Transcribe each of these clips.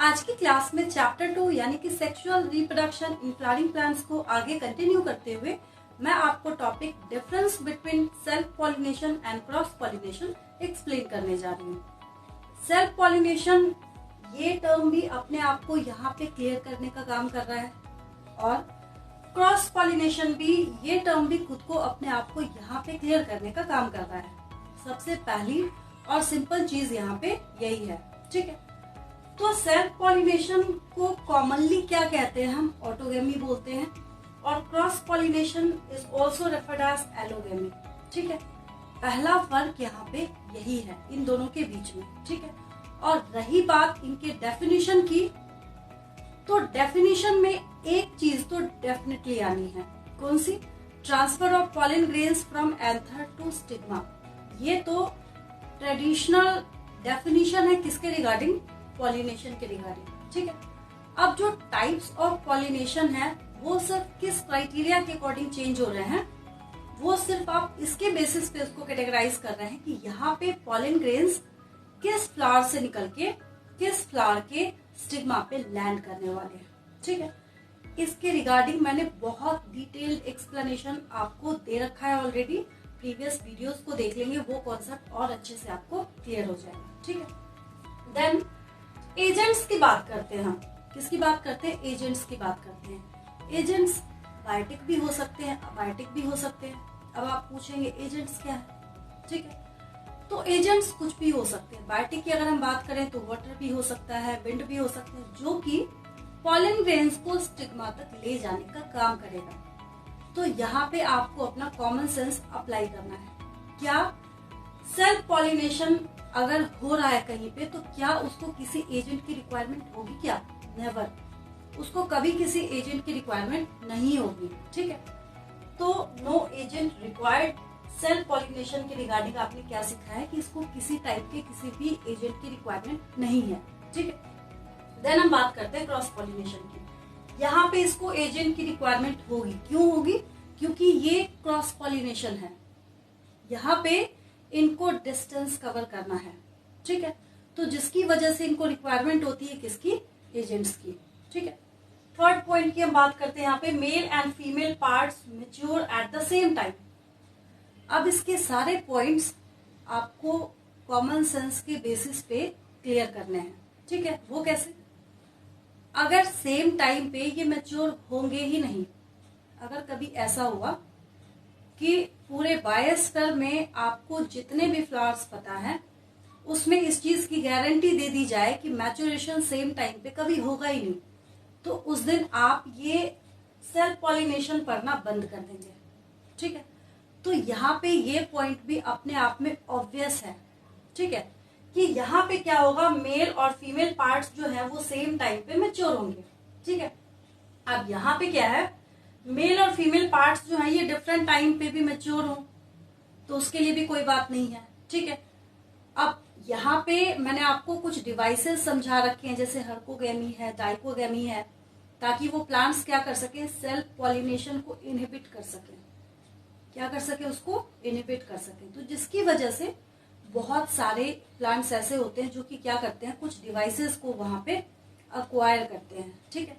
आज की क्लास में चैप्टर 2 यानी कि sexual reproduction in flowering plants को आगे कंटिन्यू करते हुए मैं आपको topic difference between self pollination and cross pollination explain करने जा रही हूँ। सेल्फ पॉलिनेशन ये टर्म भी अपने आप को यहाँ पे क्लियर करने का काम कर रहा है और क्रॉस पॉलिनेशन भी ये टर्म भी खुद को अपने आप को यहाँ पे क्लियर करने का काम कर रहा है। सबसे पहली और सिंपल चीज यहाँ पे यही है, ठीक है। तो सेल्फ पॉलिनेशन को कॉमनली क्या कहते हैं, हम ऑटोगेमी बोलते हैं और cross pollination is also referred as allogamy, ठीक है। पहला फर्क यहाँ पे यही है इन दोनों के बीच में, ठीक है। और रही बात इनके डेफिनेशन की, तो डेफिनेशन में एक चीज तो डेफिनेटली आनी है, कौन सी? Transfer of pollen grains from anther to stigma. ये तो ट्रेडिशनल डेफिनेशन है किसके रिगार्डिंग? पॉलिनेशन के रिगार्डिंग, ठीक है। अब जो टाइप्स ऑफ पॉलिनेशन है वो सिर्फ किस क्राइटेरिया के अकॉर्डिंग चेंज हो रहे हैं, वो सिर्फ आप इसके बेसिस पे उसको कैटेगराइज कर रहे हैं कि यहाँ पे पॉलन ग्रेन्स किस फ्लावर से निकल के किस फ्लावर के स्टिग्मा पे लैंड करने वाले हैं, ठीक है। इसके रिगार्डिंग मैंने बहुत डिटेल्ड एक्सप्लेनेशन आपको दे रखा है ऑलरेडी। प्रीवियस वीडियोस को देख लेंगे, वो कॉन्सेप्ट और अच्छे से आपको क्लियर हो जाएगा, ठीक है। देन एजेंट्स की बात करते हैं हम। किसकी बात करते हैं? एजेंट्स की बात करते हैं। एजेंट्स बायोटिक भी हो सकते हैं, अबायोटिक भी हो सकते हैं। अब आप पूछेंगे एजेंट्स क्या है, ठीक है। तो एजेंट्स कुछ भी हो सकते हैं। बायोटिक की अगर हम बात करें तो वाटर भी हो सकता है, विंड भी हो सकते हैं, जो कि पॉलन ग्रेन्स को स्टिग्मा तक ले जाने का काम करेगा। तो यहाँ पे आपको अपना कॉमन सेंस अप्लाई करना है। क्या सेल्फ पॉलिनेशन अगर हो रहा है कहीं पे, तो क्या उसको किसी एजेंट की रिक्वायरमेंट होगी? क्या? नेवर। उसको कभी किसी एजेंट की रिक्वायरमेंट नहीं होगी, ठीक है। तो no agent required. Self pollination के रिगार्डिंग आपने क्या सीखा है कि इसको किसी टाइप के किसी भी एजेंट की रिक्वायरमेंट नहीं है, ठीक है। देन हम बात करते हैं क्रॉस पॉलिनेशन की। यहाँ पे इसको एजेंट की रिक्वायरमेंट होगी। क्यों होगी? क्योंकि ये क्रॉस पॉलिनेशन है, यहाँ पे इनको डिस्टेंस कवर करना है, ठीक है। तो जिसकी वजह से इनको रिक्वायरमेंट होती है किसकी? एजेंट्स की, ठीक है। थर्ड पॉइंट की हम बात करते हैं यहाँ पे, male and female parts mature at the same time. अब इसके सारे पॉइंट्स आपको कॉमन सेंस के बेसिस पे क्लियर करने हैं, ठीक है। वो कैसे? अगर सेम टाइम पे ये मैच्योर होंगे ही नहीं, अगर कभी ऐसा हुआ कि पूरे बायोस्फीयर में आपको जितने भी फ्लावर्स पता है उसमें इस चीज की गारंटी दे दी जाए कि मैच्योरेशन सेम टाइम पे कभी होगा ही नहीं, तो उस दिन आप ये सेल्फ पॉलिनेशन पढ़ना बंद कर देंगे, ठीक है। तो यहाँ पे ये पॉइंट भी अपने आप में ऑब्वियस है, ठीक है, कि यहाँ पे क्या होगा, मेल और फीमेल पार्ट्स जो है वो सेम टाइम पे मैच्योर होंगे, ठीक है। अब यहाँ पे क्या है, मेल और फीमेल पार्ट्स जो है ये डिफरेंट टाइम पे भी मैच्योर हो, तो उसके लिए भी कोई बात नहीं है, ठीक है। अब यहाँ पे मैंने आपको कुछ डिवाइसेस समझा रखे हैं, जैसे हर्कोगेमी है, डाइकोगेमी है, ताकि वो प्लांट्स क्या कर सके, सेल्फ पॉलिनेशन को इनहिबिट कर सके। क्या कर सके? उसको इनहिबिट कर सके। तो जिसकी वजह से बहुत सारे प्लांट्स ऐसे होते हैं जो कि क्या करते हैं, कुछ डिवाइसेस को वहां पे अक्वायर करते हैं, ठीक है।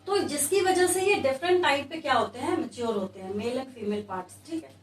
तो जिसकी वजह से ये डिफरेंट टाइम पे क्या होते हैं, मैच्योर होते हैं, मेल एंड फीमेल पार्ट्स, ठीक है।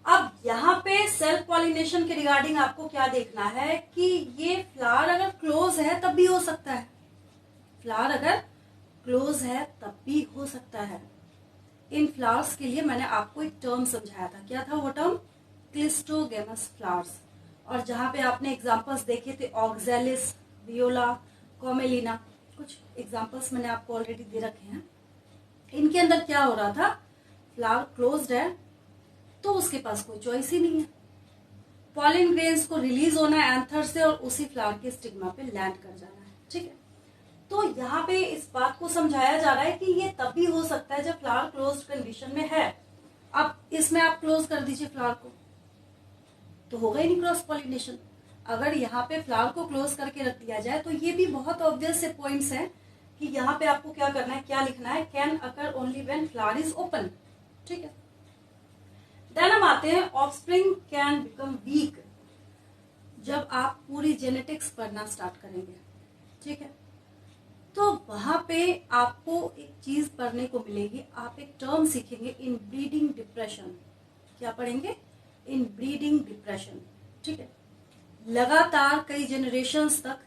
अब यहाँ पे सेल्फ पॉलिनेशन के रिगार्डिंग आपको क्या देखना है कि ये फ्लावर अगर क्लोज है तब भी हो सकता है, फ्लावर अगर क्लोज है तब भी हो सकता है। इन फ्लावर्स के लिए मैंने आपको एक टर्म समझाया था। क्या था वो टर्म? Cleistogamous flowers. और जहां पे आपने एग्जांपल्स देखे थे, ऑक्जेलिस, वियोला, कॉमेलिना, कुछ एग्जांपल्स मैंने आपको ऑलरेडी दे रखे हैं। इनके अंदर क्या हो रहा था, फ्लावर क्लोज्ड है तो उसके पास कोई चॉइस ही नहीं है, पॉलन ग्रेन्स को रिलीज होना है एंथर से और उसी फ्लावर के स्टिग्मा पे लैंड कर जाना है, ठीक है। तो यहाँ पे इस बात को समझाया जा रहा है कि ये तब भी हो सकता है जब फ्लावर क्लोज्ड कंडीशन में है। अब इसमें आप क्लोज कर दीजिए फ्लावर को, तो होगा ही नहीं क्रॉस पॉलिनेशन। अगर यहाँ पे फ्लावर को क्लोज करके रख दिया जाए तो ये भी बहुत ऑब्वियस से पॉइंट्स हैं कि यहाँ पे आपको क्या करना है, क्या लिखना है, can occur only when flower is open, ठीक है। देन हम आते हैं, ऑफस्प्रिंग कैन बिकम वीक। जब आप पूरी जेनेटिक्स पढ़ना स्टार्ट करेंगे, ठीक है। तो वहां पे आपको एक चीज पढ़ने को मिलेगी, आप एक टर्म सीखेंगे, इन ब्रीडिंग डिप्रेशन। क्या पढ़ेंगे? इन ब्रीडिंग डिप्रेशन। ठीक है। लगातार कई जनरेशन्स तक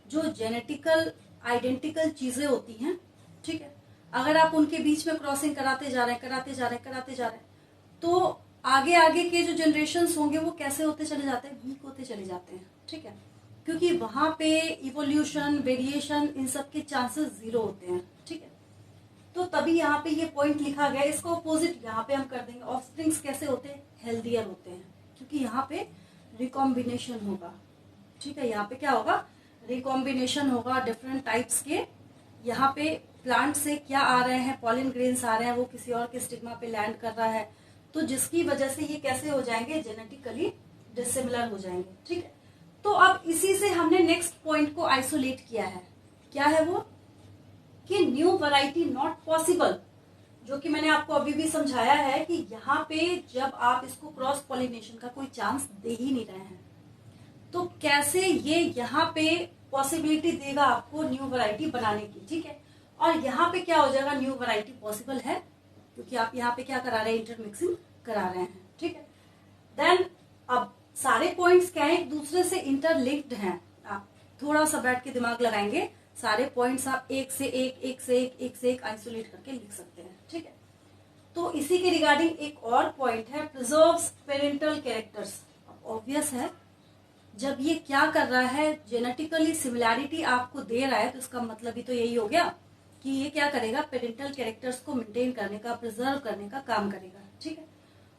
जो जेनेटिकल आइडेंटिकल चीजें होती हैं, ठीक है, अगर आप उनके बीच में क्रॉसिंग कराते जा रहे हैं, तो आगे आगे के जो जनरेशन्स होंगे वो कैसे होते चले जाते हैं? वीक होते चले जाते हैं। ठीक है, क्योंकि वहां पे इवोल्यूशन, वेरिएशन, इन सब के चांसेस जीरो होते हैं। ठीक है, तो तभी यहाँ पे ये पॉइंट लिखा गया। इसको अपोजिट यहाँ पे हम कर देंगे, ऑफस्प्रिंग्स कैसे होते हैं? हेल्दियर होते हैं, क्योंकि यहाँ पे रिकॉम्बिनेशन होगा। ठीक है, यहाँ पे क्या होगा? रिकॉम्बिनेशन होगा डिफरेंट टाइप्स के। यहाँ पे प्लांट से क्या आ रहे हैं? पॉलिन ग्रेन्स आ रहे हैं, वो किसी और के स्टिग्मा पे लैंड कर रहा है, तो जिसकी वजह से ये कैसे हो जाएंगे? जेनेटिकली डिसिमिलर हो जाएंगे। ठीक है, तो अब इसी से हमने नेक्स्ट पॉइंट को आइसोलेट किया है। क्या है वो? कि न्यू वैरायटी नॉट पॉसिबल, जो कि मैंने आपको अभी भी समझाया है कि यहाँ पे जब आप इसको क्रॉस पॉलिनेशन का कोई चांस दे ही नहीं रहे हैं, तो कैसे ये यहाँ पे पॉसिबिलिटी देगा आपको न्यू वैरायटी बनाने की। ठीक है, और यहाँ पे क्या हो जाएगा? न्यू वैरायटी पॉसिबल है, क्योंकि आप यहाँ पे क्या करा रहे हैं? इंटरमिक्सिंग करा रहे हैं। ठीक है, देन अब सारे पॉइंट्स क्या है? एक दूसरे से इंटरलिंक्ड हैं। आप थोड़ा सा बैठ के दिमाग लगाएंगे, सारे पॉइंट्स आप एक से एक आइसोलेट करके लिख सकते हैं। ठीक है, तो इसी के रिगार्डिंग एक और पॉइंट है, प्रिजर्व्स पेरेंटल कैरेक्टर्स। ऑब्वियस है, जब ये क्या कर रहा है? जेनेटिकली सिमिलैरिटी आपको दे रहा है, तो इसका मतलब ही तो यही हो गया कि ये क्या करेगा? पेरेंटल कैरेक्टर्स को मेंटेन करने का, प्रिजर्व करने का काम करेगा। ठीक है,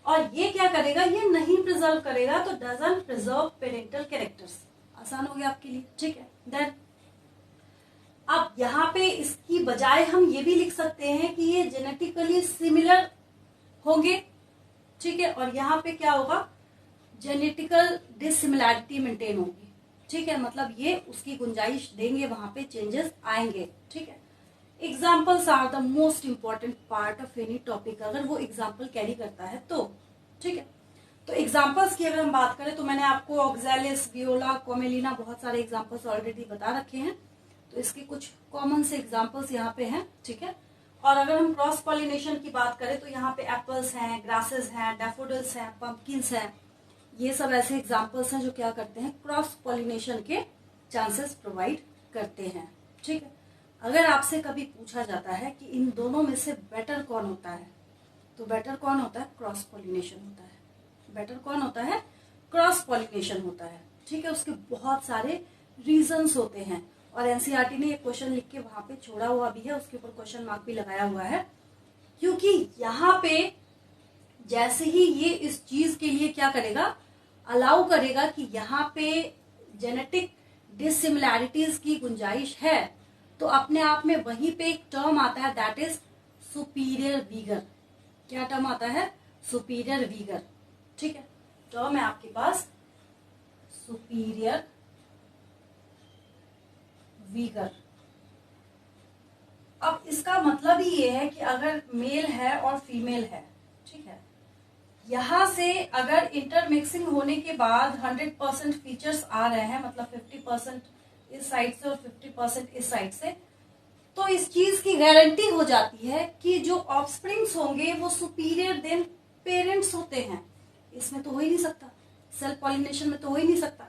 और ये क्या करेगा? ये नहीं प्रिजर्व करेगा, तो डजंट प्रिजर्व पेरेंटल कैरेक्टर्स। आसान हो गया आपके लिए। ठीक है, देन अब यहाँ पे इसकी बजाय हम ये भी लिख सकते हैं कि ये जेनेटिकली सिमिलर होंगे। ठीक है, और यहाँ पे क्या होगा? जेनेटिकल डिसिमिलैरिटी मेंटेन होगी। ठीक है, मतलब ये उसकी गुंजाइश देंगे, वहां पे चेंजेस आएंगे। ठीक है, examples are the most important part of any topic, अगर वो एग्जाम्पल कैरी करता है तो। ठीक है, तो एग्जाम्पल्स की अगर हम बात करें तो मैंने आपको ऑक्सैलिस, वियोला, कोमेलिना, बहुत सारे एग्जाम्पल्स ऑलरेडी बता रखे हैं, तो इसके कुछ कॉमन से एग्जाम्पल्स यहाँ पे हैं। ठीक है, और अगर हम क्रॉस पॉलिनेशन की बात करें तो यहाँ पे एप्पल्स हैं, ग्रासेस हैं, डैफोडिल्स हैं, पंपकिन्स हैं, ये सब ऐसे एग्जाम्पल्स हैं जो क्या करते हैं? क्रॉस पॉलिनेशन के चांसेस प्रोवाइड करते हैं। ठीक है, अगर आपसे कभी पूछा जाता है कि इन दोनों में से बेटर कौन होता है, तो बेटर कौन होता है? क्रॉस पॉलिनेशन होता है। बेटर कौन होता है? क्रॉस पॉलिनेशन होता है। ठीक है, उसके बहुत सारे रीजंस होते हैं, और एनसीईआरटी ने ये क्वेश्चन लिख के वहां पे छोड़ा हुआ भी है, उसके ऊपर क्वेश्चन मार्क भी लगाया हुआ है, क्योंकि यहाँ पे जैसे ही ये इस चीज के लिए क्या करेगा? अलाउ करेगा कि यहाँ पे जेनेटिक डिसिमिलैरिटीज की गुंजाइश है, तो अपने आप में वहीं पे एक टर्म आता है, दैट इज सुपीरियर वीगर। क्या टर्म आता है? Superior Uyghur. ठीक है, टर्म है आपके पास सुपीरियर वीगर। अब इसका मतलब ही ये है कि अगर मेल है और फीमेल है, ठीक है, यहां से अगर इंटरमिक्सिंग होने के बाद 100% फीचर्स आ रहे हैं, मतलब 50% इस साइड से और 50% इस साइड से, तो इस चीज की गारंटी हो जाती है कि जो ऑफस्प्रिंग्स होंगे वो सुपीरियर देन पेरेंट्स होते हैं। इसमें तो हो ही नहीं सकता, सेल्फ पॉलिनेशन में तो हो ही नहीं सकता।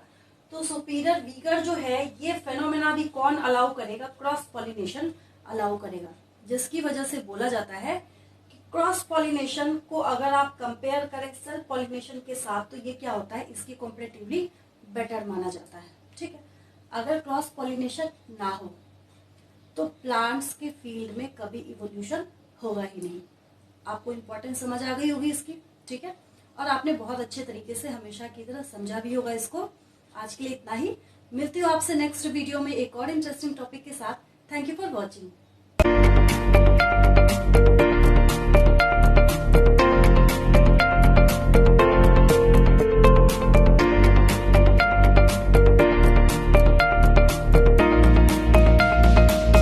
तो सुपीरियर वीगर जो है, ये फेनोमेना भी कौन अलाउ करेगा? क्रॉस पॉलिनेशन अलाउ करेगा, जिसकी वजह से बोला जाता है कि क्रॉस पॉलिनेशन को अगर आप कंपेयर करें सेल्फ पॉलिनेशन के साथ, तो ये क्या होता है? इसकी कंपैरेटिवली बेटर माना जाता है। ठीक है, अगर क्रॉस पॉलिनेशन ना हो तो प्लांट्स के फील्ड में कभी इवोल्यूशन होगा ही नहीं। आपको इंपॉर्टेंस समझ आ गई होगी इसकी। ठीक है, और आपने बहुत अच्छे तरीके से हमेशा की तरह समझा भी होगा इसको। आज के लिए इतना ही, मिलती हूँ आपसे नेक्स्ट वीडियो में एक और इंटरेस्टिंग टॉपिक के साथ। Thank you for watching.